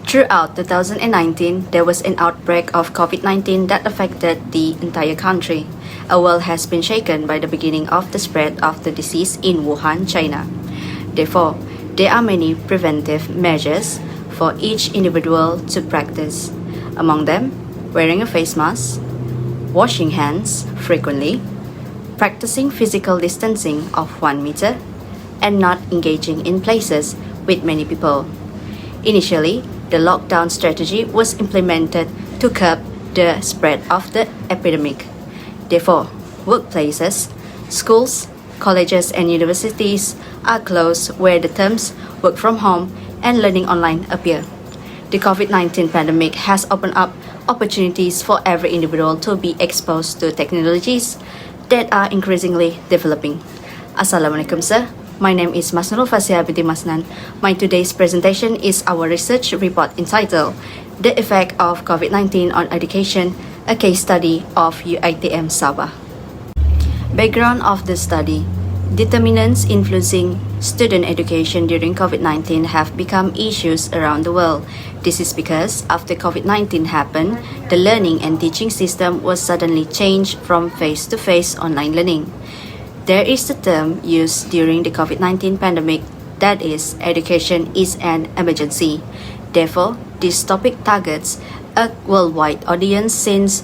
Throughout 2019, there was an outbreak of COVID-19 that affected the entire country. Our world has been shaken by the beginning of the spread of the disease in Wuhan, China. Therefore, there are many preventive measures for each individual to practice. Among them, wearing a face mask, washing hands frequently, practicing physical distancing of 1 meter, and not engaging in places with many people. Initially, the lockdown strategy was implemented to curb the spread of the epidemic. Therefore, workplaces, schools, colleges, and universities are closed where the terms work from home and learning online appear. The COVID-19 pandemic has opened up opportunities for every individual to be exposed to technologies that are increasingly developing. Assalamualaikum, sir. My name is Mas Nurul Fasihah binti Masnan. My today's presentation is our research report entitled The Effect of COVID-19 on Education, a Case Study of UiTM Sabah. Background of the study. Determinants influencing student education during COVID-19 have become issues around the world. This is because after COVID-19 happened, the learning and teaching system was suddenly changed from face-to-face online learning. There is a term used during the COVID-19 pandemic that is, education is an emergency. Therefore, this topic targets a worldwide audience since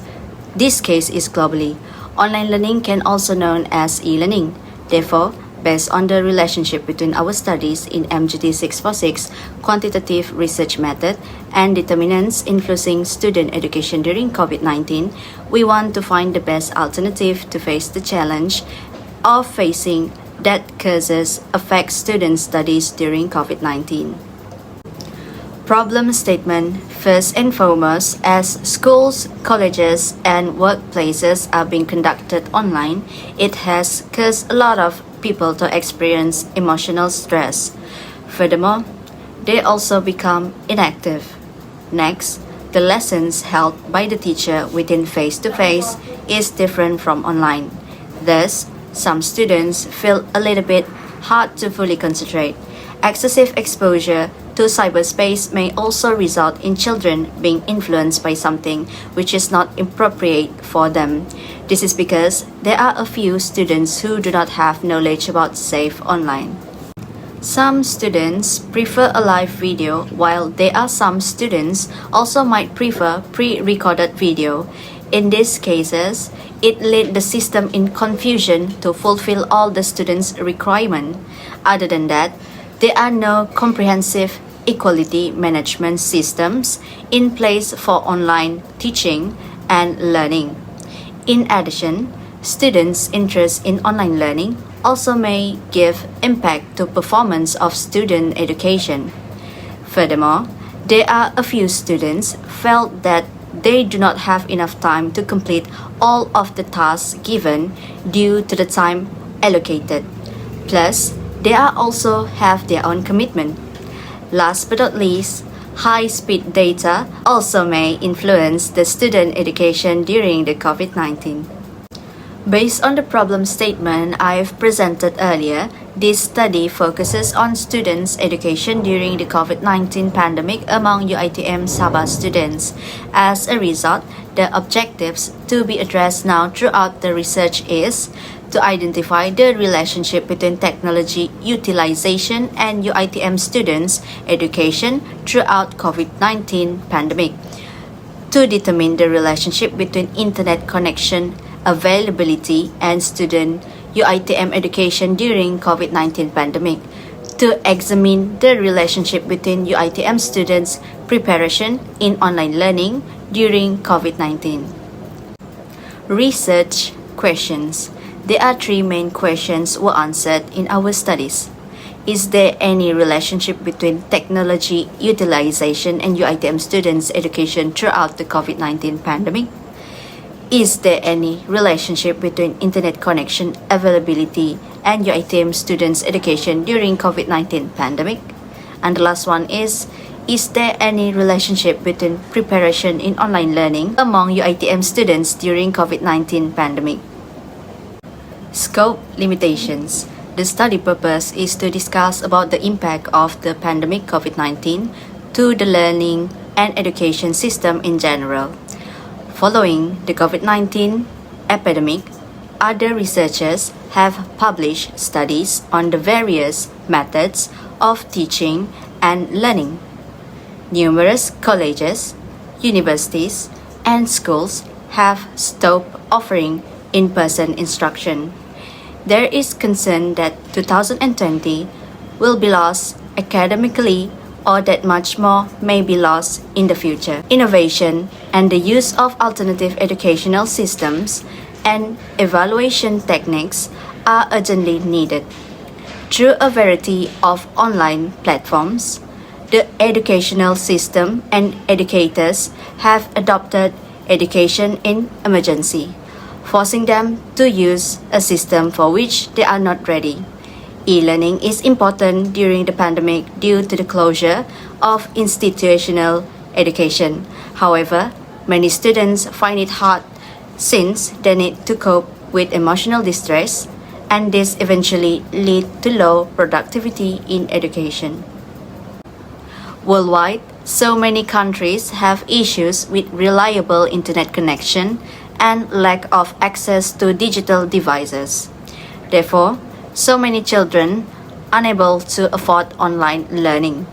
this case is globally. Online learning can also known as e-learning. Therefore, based on the relationship between our studies in MGT646 quantitative research method and determinants influencing student education during COVID-19, we want to find the best alternative to face the challenge of facing that causes affect student studies during COVID-19. Problem statement. First and foremost, as schools, colleges, and workplaces are being conducted online, it has caused a lot of people to experience emotional stress. Furthermore, they also become inactive. Next, the lessons held by the teacher within face-to-face is different from online. Thus, some students feel a little bit hard to fully concentrate. Excessive exposure to cyberspace may also result in children being influenced by something which is not appropriate for them. This is because there are a few students who do not have knowledge about safe online. Some students prefer a live video, while there are some students also might prefer pre-recorded video. In these cases, it led the system in confusion to fulfill all the students' requirements. Other than that, there are no comprehensive equality management systems in place for online teaching and learning. In addition, students' interest in online learning also may give impact to performance of student education. Furthermore, there are a few students felt that they do not have enough time to complete all of the tasks given due to the time allocated. Plus, they are also have their own commitment. Last but not least, high-speed data also may influence the student education during the COVID-19. Based on the problem statement I've presented earlier, this study focuses on students' education during the COVID-19 pandemic among UiTM Sabah students. As a result, the objectives to be addressed now throughout the research is to identify the relationship between technology utilization and UiTM students' education throughout COVID-19 pandemic, to determine the relationship between internet connection availability and student UiTM education during COVID-19 pandemic, to examine the relationship between UiTM students' preparation in online learning during COVID-19. Research questions. There are three main questions were answered in our studies. Is there any relationship between technology utilization and UiTM students' education throughout the COVID-19 pandemic? Is there any relationship between internet connection availability and UiTM students' education during COVID-19 pandemic? And the last one is there any relationship between preparation in online learning among UiTM students during COVID-19 pandemic? Scope limitations. The study purpose is to discuss about the impact of the pandemic COVID-19 to the learning and education system in general. Following the COVID-19 epidemic, other researchers have published studies on the various methods of teaching and learning. Numerous colleges, universities, and schools have stopped offering in-person instruction. There is concern that 2020 will be lost academically or that much more may be lost in the future. Innovation and the use of alternative educational systems and evaluation techniques are urgently needed. Through a variety of online platforms, the educational system and educators have adopted education in emergency, forcing them to use a system for which they are not ready. E-learning is important during the pandemic due to the closure of institutional education. However, many students find it hard since they need to cope with emotional distress, and this eventually leads to low productivity in education. Worldwide, so many countries have issues with reliable internet connection and lack of access to digital devices. Therefore, so many children unable to afford online learning.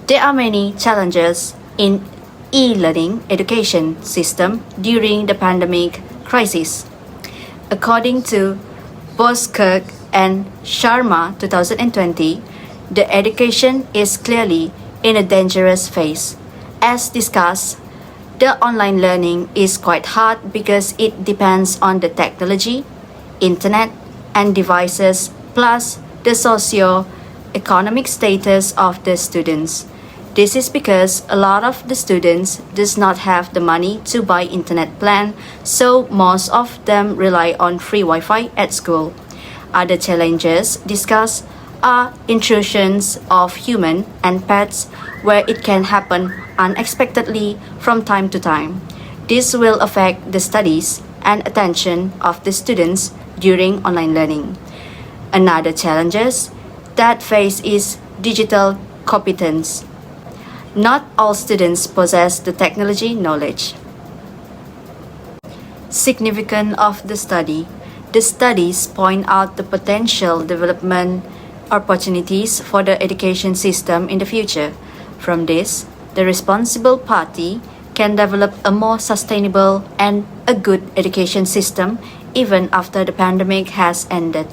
There are many challenges in e-learning education system during the pandemic crisis. According to Boskirk and Sharma 2020, the education is clearly in a dangerous phase. As discussed, the online learning is quite hard because it depends on the technology, internet, and devices, plus the socio-economic status of the students. This is because a lot of the students does not have the money to buy internet plan, so most of them rely on free Wi-Fi at school. Other challenges discussed are intrusions of human and pets where it can happen unexpectedly from time to time. This will affect the studies and attention of the students during online learning. Another challenges that face is digital competence. Not all students possess the technology knowledge. Significance of the studies point out the potential development opportunities for the education system in the future. From this, the responsible party can develop a more sustainable and a good education system even after the pandemic has ended.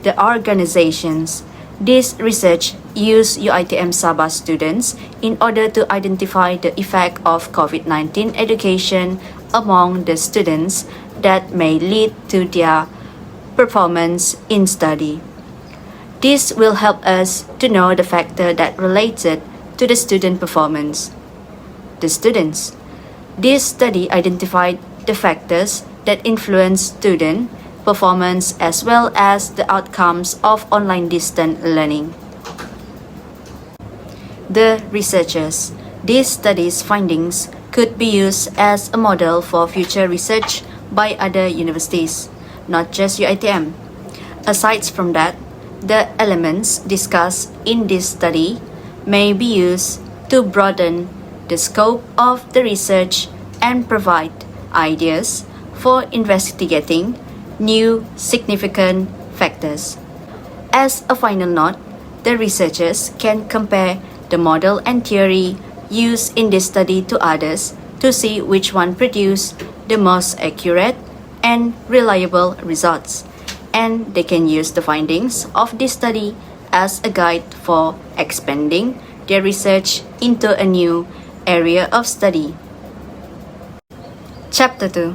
The organizations, this research use UiTM Sabah students in order to identify the effect of COVID-19 education among the students that may lead to their performance in study. This will help us to know the factor that related to the student performance. The students. This study identified the factors that influence student performance as well as the outcomes of online distance learning. The researchers. These studies' findings could be used as a model for future research by other universities, not just UiTM. Aside from that, the elements discussed in this study may be used to broaden the scope of the research and provide ideas for investigating new significant factors. As a final note, the researchers can compare the model and theory used in this study to others to see which one produced the most accurate and reliable results, and they can use the findings of this study as a guide for expanding their research into a new area of study. Chapter 2.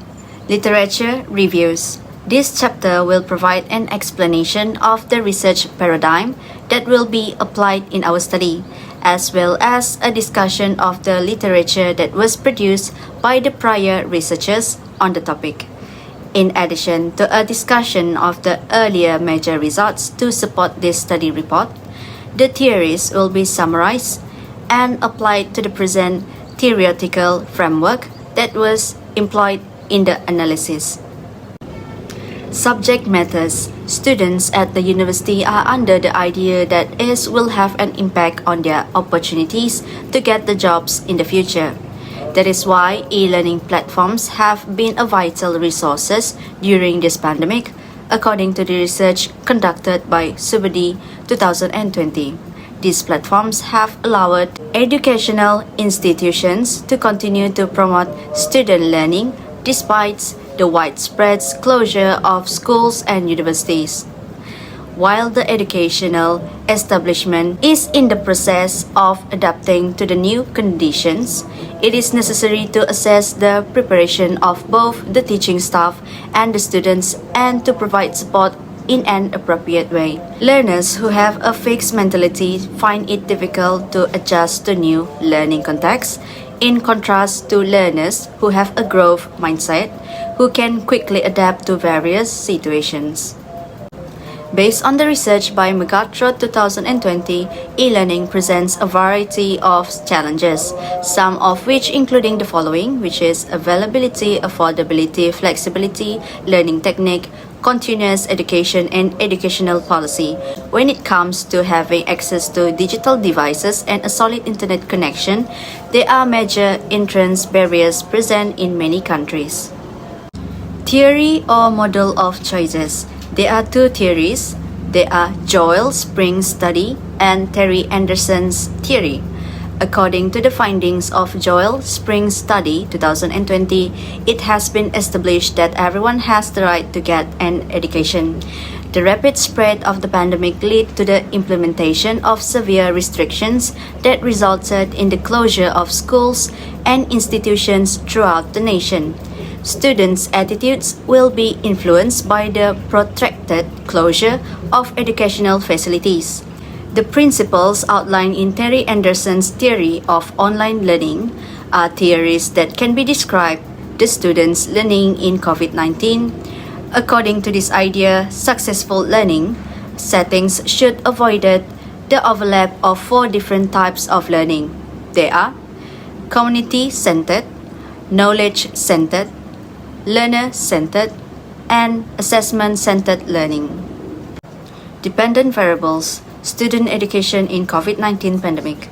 Literature Reviews. This chapter will provide an explanation of the research paradigm that will be applied in our study, as well as a discussion of the literature that was produced by the prior researchers on the topic. In addition to a discussion of the earlier major results to support this study report, the theories will be summarized and applied to the present theoretical framework that was employed in the analysis. Subject matters. Students at the university are under the idea that it will have an impact on their opportunities to get the jobs in the future. That is why e-learning platforms have been a vital resources during this pandemic, according to the research conducted by Subadi 2020. These platforms have allowed educational institutions to continue to promote student learning despite the widespread closure of schools and universities. While the educational establishment is in the process of adapting to the new conditions, it is necessary to assess the preparation of both the teaching staff and the students and to provide support in an appropriate way. Learners who have a fixed mentality find it difficult to adjust to new learning contexts, in contrast to learners who have a growth mindset, who can quickly adapt to various situations. Based on the research by MGT 2020, e-learning presents a variety of challenges, some of which including the following, which is availability, affordability, flexibility, learning technique, continuous education, and educational policy. When it comes to having access to digital devices and a solid internet connection, there are major entrance barriers present in many countries. Theory or model of choices. There are two theories. They are Joel Spring's study and Terry Anderson's theory. According to the findings of Joel Spring's study 2020, it has been established that everyone has the right to get an education. The rapid spread of the pandemic led to the implementation of severe restrictions that resulted in the closure of schools and institutions throughout the nation. Students' attitudes will be influenced by the protracted closure of educational facilities. The principles outlined in Terry Anderson's theory of online learning are theories that can be described the students' learning in COVID-19. According to this idea, successful learning settings should avoid the overlap of four different types of learning. They are community-centered, knowledge-centered, learner-centered, and assessment-centered learning. Dependent variables. Student education in COVID-19 pandemic.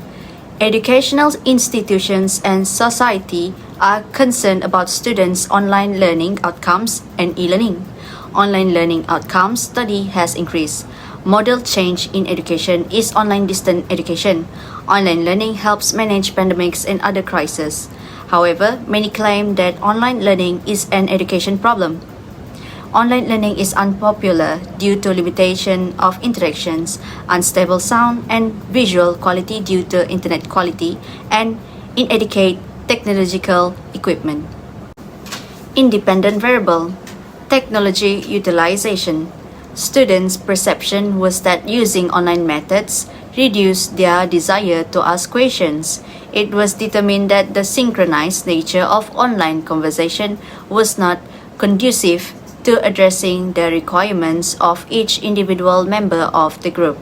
Educational institutions and society are concerned about students' online learning outcomes and e-learning. Online learning outcomes study has increased. Model change in education is online distant education. Online learning helps manage pandemics and other crises. However, many claim that online learning is an education problem. Online learning is unpopular due to limitation of interactions, unstable sound and visual quality due to internet quality, and inadequate technological equipment. Independent variable. Technology utilization. Students' perception was that using online methods reduced their desire to ask questions. It was determined that the synchronized nature of online conversation was not conducive to addressing the requirements of each individual member of the group.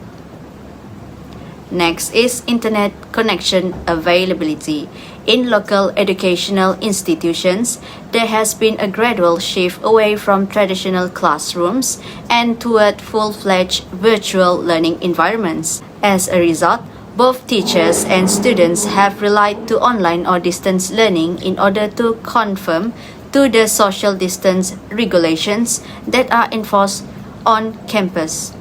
Next is internet connection availability. In local educational institutions, there has been a gradual shift away from traditional classrooms and toward full-fledged virtual learning environments. As a result, both teachers and students have relied to online or distance learning in order to conform to the social distance regulations that are enforced on campus.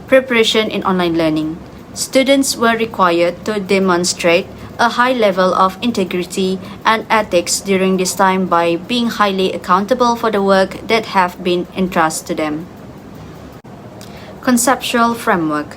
Preparation in online learning. Students were required to demonstrate a high level of integrity and ethics during this time by being highly accountable for the work that have been entrusted to them. Conceptual framework.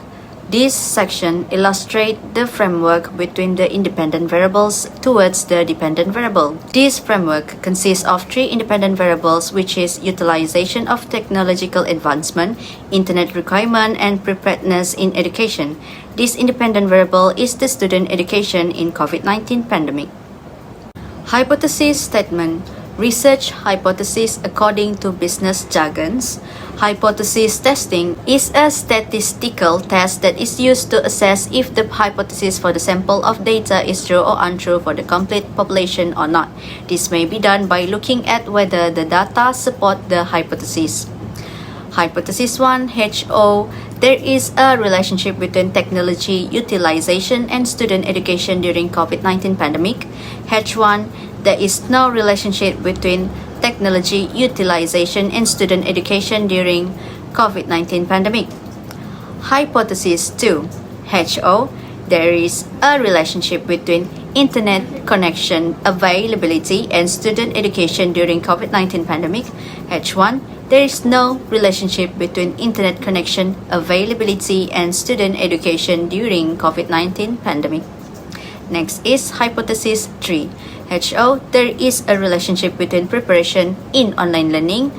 This section illustrates the framework between the independent variables towards the dependent variable. This framework consists of three independent variables, which is utilization of technological advancement, internet requirement, and preparedness in education. This independent variable is the student education in COVID-19 pandemic. Hypothesis statement. Research hypothesis according to business jargons. Hypothesis testing is a statistical test that is used to assess if the hypothesis for the sample of data is true or untrue for the complete population or not. This may be done by looking at whether the data support the hypothesis. Hypothesis 1, HO, there is a relationship between technology utilization and student education during COVID-19 pandemic. H1, there is no relationship between technology utilization and student education during COVID-19 pandemic. Hypothesis 2, HO, there is a relationship between internet connection availability and student education during COVID-19 pandemic. H1, there is no relationship between internet connection availability and student education during COVID-19 pandemic. Next is hypothesis 3. HO, there is a relationship between preparation in online learning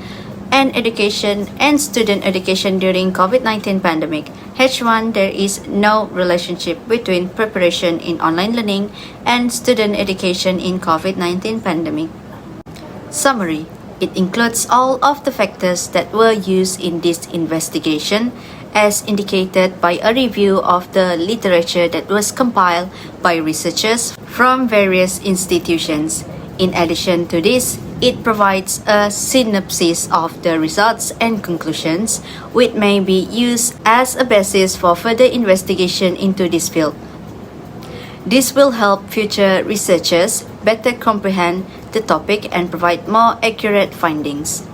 and education and student education during COVID-19 pandemic. H1, there is no relationship between preparation in online learning and student education in COVID-19 pandemic. Summary. It includes all of the factors that were used in this investigation as indicated by a review of the literature that was compiled by researchers from various institutions. In addition to this, it provides a synopsis of the results and conclusions, which may be used as a basis for further investigation into this field. This will help future researchers better comprehend the topic and provide more accurate findings.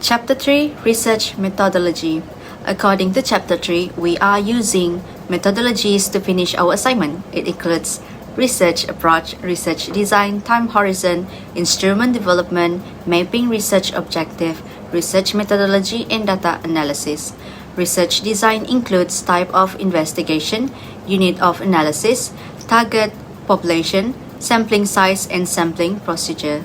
Chapter 3, Research Methodology. According to Chapter 3, we are using methodologies to finish our assignment. It includes research approach, research design, time horizon, instrument development, mapping research objective, research methodology, and data analysis. Research design includes type of investigation, unit of analysis, target population, sampling size, and sampling procedure.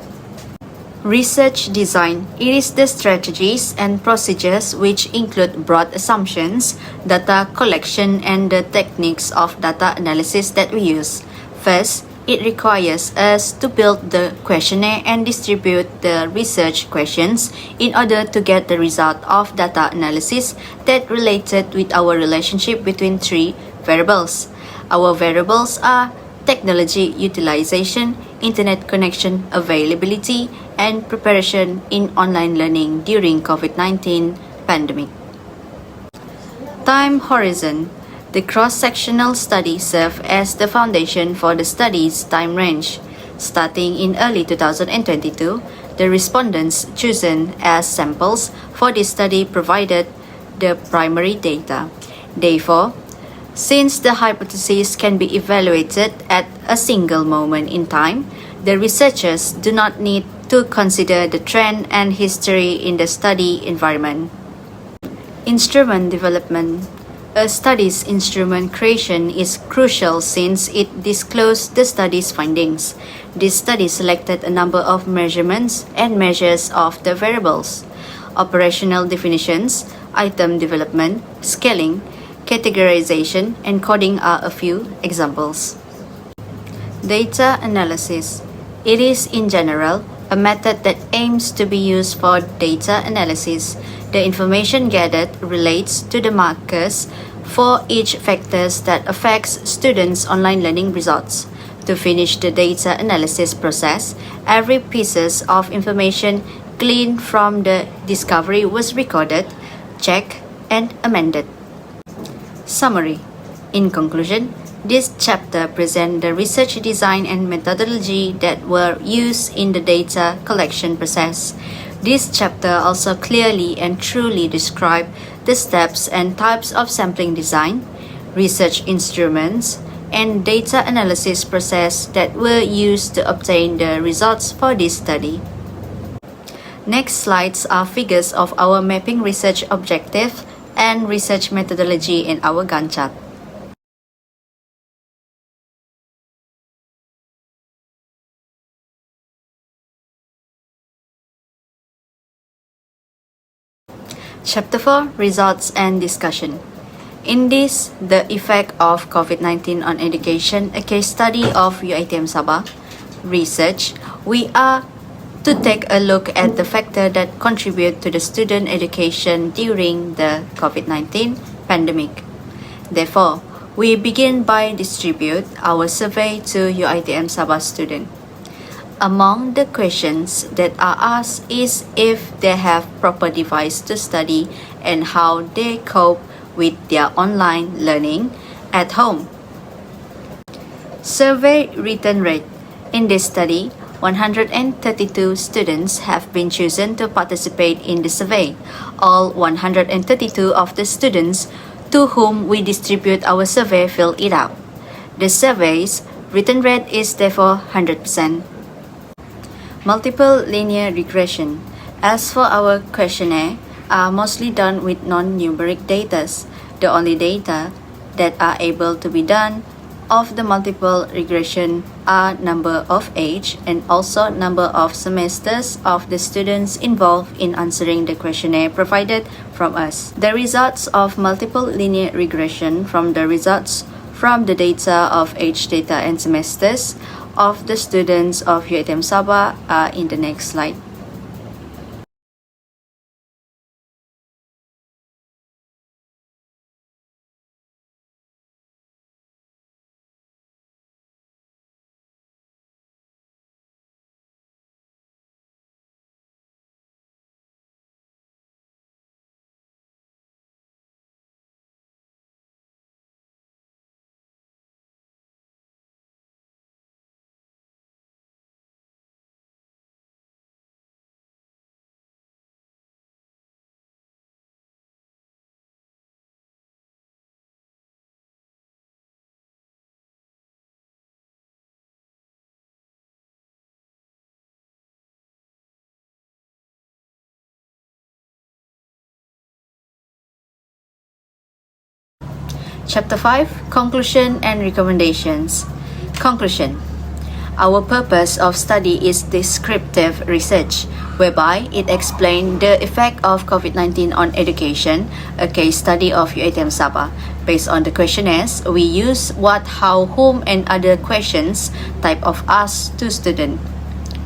Research design. It is the strategies and procedures which include broad assumptions, data collection, and the techniques of data analysis that we use. First, it requires us to build the questionnaire and distribute the research questions in order to get the result of data analysis that related with our relationship between three variables. Our variables are technology utilization, internet connection availability, and preparation in online learning during COVID-19 pandemic. Time horizon. The cross-sectional study served as the foundation for the study's time range. Starting in early 2022, the respondents chosen as samples for this study provided the primary data. Therefore, since the hypothesis can be evaluated at a single moment in time, the researchers do not need to consider the trend and history in the study environment. Instrument development. A study's instrument creation is crucial since it discloses the study's findings. This study selected a number of measurements and measures of the variables. Operational definitions, item development, scaling, categorization, and coding are a few examples. Data analysis. It is, in general, a method that aims to be used for data analysis. The information gathered relates to the markers for each factors that affects students' online learning results. To finish the data analysis process, every piece of information gleaned from the discovery was recorded, checked, and amended. Summary. In conclusion, this chapter presents the research design and methodology that were used in the data collection process. This chapter also clearly and truly describes the steps and types of sampling design, research instruments, and data analysis process that were used to obtain the results for this study. Next slides are figures of our mapping research objective and research methodology in our Gantt chart. Chapter 4, Results and Discussion. In this, the effect of COVID-19 on education, a case study of UiTM Sabah research, we are to take a look at the factors that contribute to the student education during the COVID-19 pandemic. Therefore, we begin by distribute our survey to UiTM Sabah students. Among the questions that are asked is if they have proper device to study and how they cope with their online learning at home. Survey written rate. In this study, 132 students have been chosen to participate in the survey. All 132 of the students to whom we distribute our survey fill it out. The survey's written rate is therefore 100%. Multiple linear regression. As for our questionnaire, are mostly done with non-numeric data. The only data that are able to be done of the multiple regression are number of age and also number of semesters of the students involved in answering the questionnaire provided from us. The results of multiple linear regression from the results from the data of age data and semesters of the students of UiTM Sabah are in the next slide. Chapter 5, Conclusion and Recommendations. Conclusion. Our purpose of study is descriptive research, whereby it explains the effect of COVID-19 on education, a case study of UiTM Sabah. Based on the questionnaires, we use what, how, whom, and other questions type of ask to student.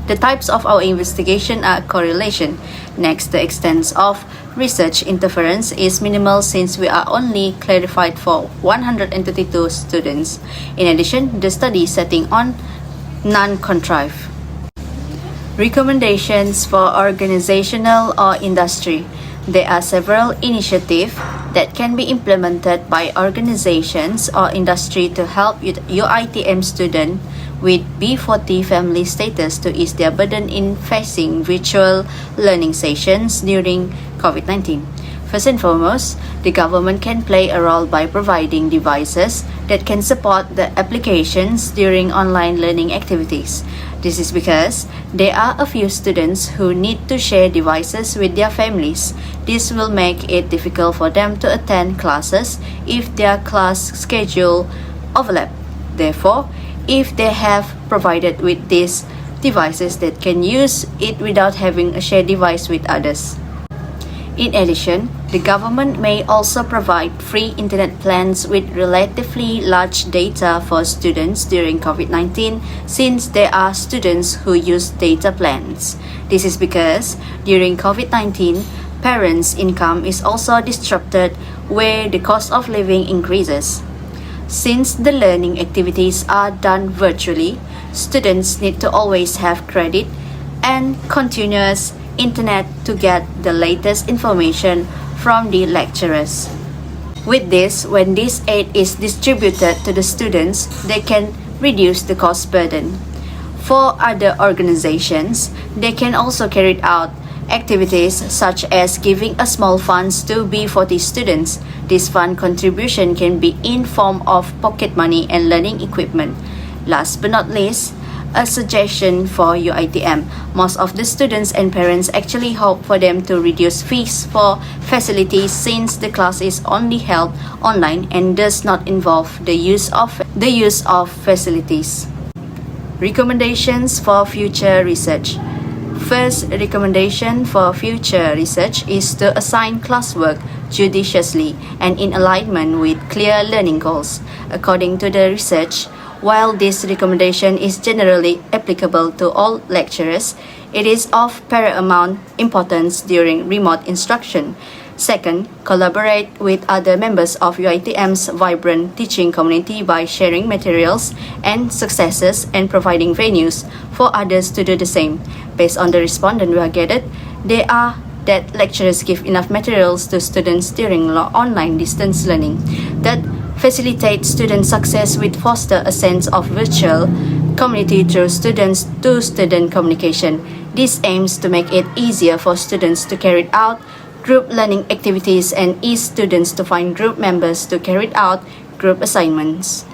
The types of our investigation are correlation. Next, the extent of research interference is minimal since we are only clarified for 132 students. In addition, the study setting on non-contrived. Recommendations for organizational or industry. There are several initiatives that can be implemented by organizations or industry to help UiTM students with B40 family status to ease their burden in facing virtual learning sessions during COVID-19. First and foremost, the government can play a role by providing devices that can support the applications during online learning activities. This is because there are a few students who need to share devices with their families. This will make it difficult for them to attend classes if their class schedule overlap. Therefore, if they have provided with these devices that can use it without having a shared device with others. In addition, the government may also provide free internet plans with relatively large data for students during COVID-19 since there are students who use data plans. This is because during COVID-19, parents' income is also disrupted where the cost of living increases. Since the learning activities are done virtually, students need to always have credit and continuous internet to get the latest information from the lecturers. With this, when this aid is distributed to the students, they can reduce the cost burden. For other organizations, they can also carry out activities such as giving a small funds to B40 students. This fund contribution can be in form of pocket money and learning equipment. Last but not least, a suggestion for UiTM. Most of the students and parents actually hope for them to reduce fees for facilities since the class is only held online and does not involve the use of facilities. Recommendations for future research. First recommendation for future research is to assign classwork judiciously and in alignment with clear learning goals. According to the research, while this recommendation is generally applicable to all lecturers, it is of paramount importance during remote instruction. Second, collaborate with other members of UITM's vibrant teaching community by sharing materials and successes and providing venues for others to do the same. Based on the respondent we have gathered, they are that lecturers give enough materials to students during online distance learning, that facilitate student success with foster a sense of virtual community through student-to-student communication. This aims to make it easier for students to carry out group learning activities and ease students to find group members to carry out group assignments.